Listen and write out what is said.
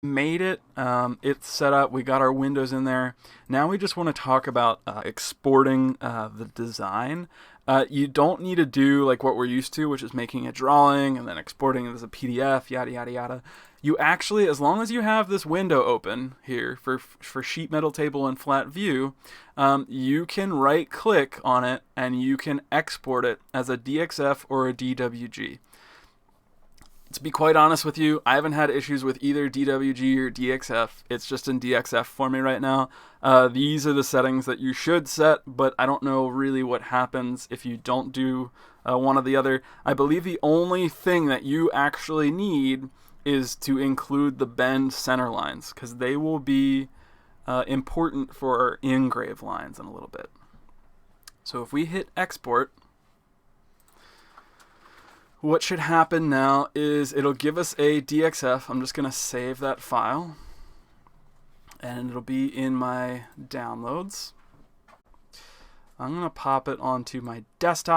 Made it. It's set up. We got our windows in there. Now we just want to talk about exporting the design. You don't need to do like what we're used to, which is making a drawing and then exporting it as a PDF, yada yada yada. You actually, as long as you have this window open here for sheet metal table and flat view, you can right click on it and you can export it as a DXF or a DWG. To be quite honest with you, I haven't had issues with either DWG or DXF. It's just in DXF for me right now. These are the settings that you should set, but I don't know really what happens if you don't do one or the other. I believe the only thing that you actually need is to include the bend center lines, because they will be important for our engrave lines in a little bit. So if we hit export, what should happen now is it'll give us a DXF. I'm just going to save that file, and it'll be in my downloads. I'm going to pop it onto my desktop.